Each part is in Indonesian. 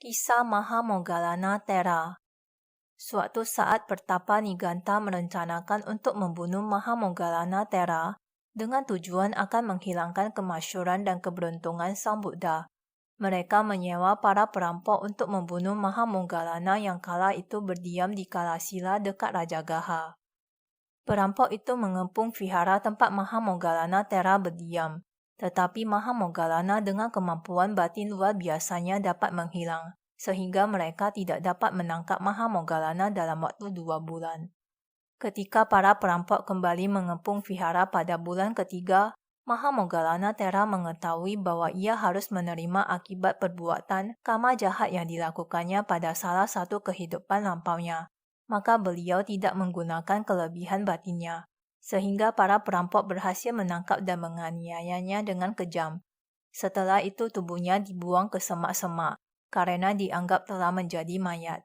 Kisah Mahamogalana Thera. Suatu saat pertapa Niganta merencanakan untuk membunuh Mahamogalana Thera dengan tujuan akan menghilangkan kemasyhuran dan keberuntungan Sang Buddha. Mereka menyewa para perampok untuk membunuh Mahamogalana yang kala itu berdiam di Kalasila dekat Rajagaha. Perampok itu mengepung vihara tempat Mahamogalana Thera berdiam, tetapi Mahamogalana dengan kemampuan batin luar biasanya dapat menghilang, sehingga mereka tidak dapat menangkap Mahamogalana dalam waktu 2 bulan. Ketika para perampok kembali mengepung vihara pada bulan ketiga, Mahamogalana Thera mengetahui bahwa ia harus menerima akibat perbuatan karma jahat yang dilakukannya pada salah satu kehidupan lampaunya. Maka beliau tidak menggunakan kelebihan batinnya, sehingga para perampok berhasil menangkap dan menganiayanya dengan kejam. Setelah itu tubuhnya dibuang ke semak-semak, karena dianggap telah menjadi mayat.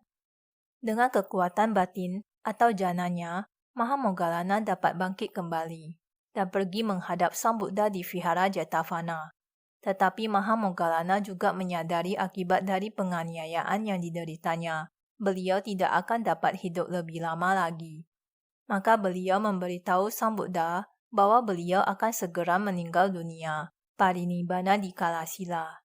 Dengan kekuatan batin atau jananya, Mahamogalana dapat bangkit kembali dan pergi menghadap Sang Buddha di Vihara Jetavana. Tetapi Mahamogalana juga menyadari akibat dari penganiayaan yang dideritanya. Beliau tidak akan dapat hidup lebih lama lagi. Maka beliau memberitahu Sang Buddha bahwa beliau akan segera meninggal dunia, parinibbana di Kalasila.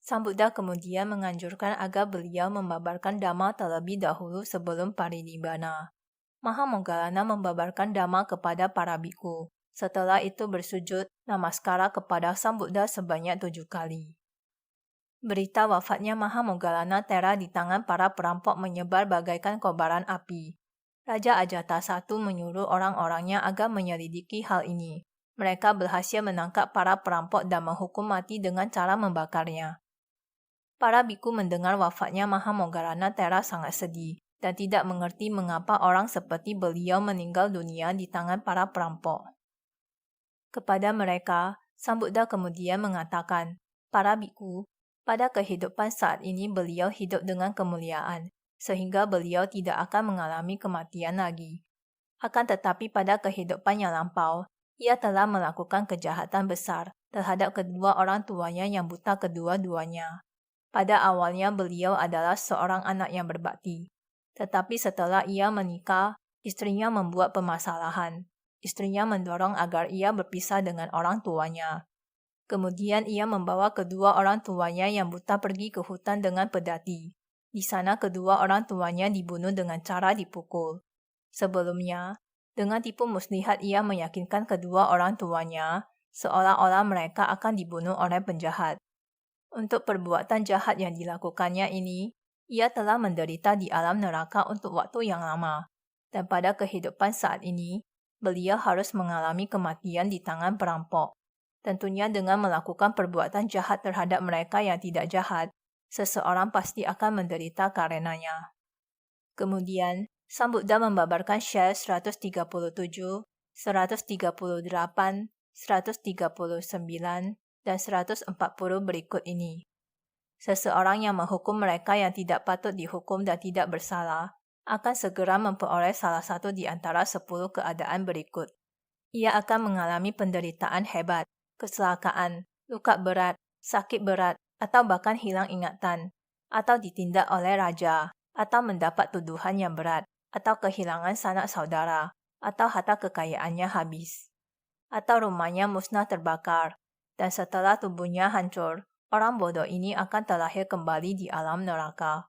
Sang Buddha kemudian menganjurkan agar beliau membabarkan Dhamma terlebih dahulu sebelum parinibbana. Mahamogalana membabarkan Dhamma kepada para biku. Setelah itu bersujud namaskara kepada Sang Buddha sebanyak 7 kali. Berita wafatnya Mahamogalana Thera di tangan para perampok menyebar bagaikan kobaran api. Raja Ajatasattu menyuruh orang-orangnya agar menyelidiki hal ini. Mereka berhasil menangkap para perampok dan menghukum mati dengan cara membakarnya. Para biku mendengar wafatnya Mahamogalana Thera sangat sedih dan tidak mengerti mengapa orang seperti beliau meninggal dunia di tangan para perampok. Kepada mereka, Sang Buddha kemudian mengatakan, "Para biku, pada kehidupan saat ini beliau hidup dengan kemuliaan, sehingga beliau tidak akan mengalami kematian lagi. Akan tetapi pada kehidupan yang lampau, ia telah melakukan kejahatan besar terhadap kedua orang tuanya yang buta kedua-duanya. Pada awalnya beliau adalah seorang anak yang berbakti. Tetapi setelah ia menikah, istrinya membuat permasalahan. Istrinya mendorong agar ia berpisah dengan orang tuanya. Kemudian ia membawa kedua orang tuanya yang buta pergi ke hutan dengan pedati. Di sana kedua orang tuanya dibunuh dengan cara dipukul. Sebelumnya, dengan tipu muslihat ia meyakinkan kedua orang tuanya seolah-olah mereka akan dibunuh oleh penjahat. Untuk perbuatan jahat yang dilakukannya ini, ia telah menderita di alam neraka untuk waktu yang lama. Dan pada kehidupan saat ini, beliau harus mengalami kematian di tangan perampok. Tentunya dengan melakukan perbuatan jahat terhadap mereka yang tidak jahat, seseorang pasti akan menderita karenanya." Kemudian, Sang Buddha membabarkan syair 137, 138, 139, dan 140 berikut ini. Seseorang yang menghukum mereka yang tidak patut dihukum dan tidak bersalah akan segera memperoleh salah satu di antara 10 keadaan berikut. Ia akan mengalami penderitaan hebat, kecelakaan, luka berat, sakit berat, atau bahkan hilang ingatan, atau ditindak oleh raja, atau mendapat tuduhan yang berat, atau kehilangan sanak saudara, atau harta kekayaannya habis, atau rumahnya musnah terbakar, dan setelah tubuhnya hancur, orang bodoh ini akan terlahir kembali di alam neraka.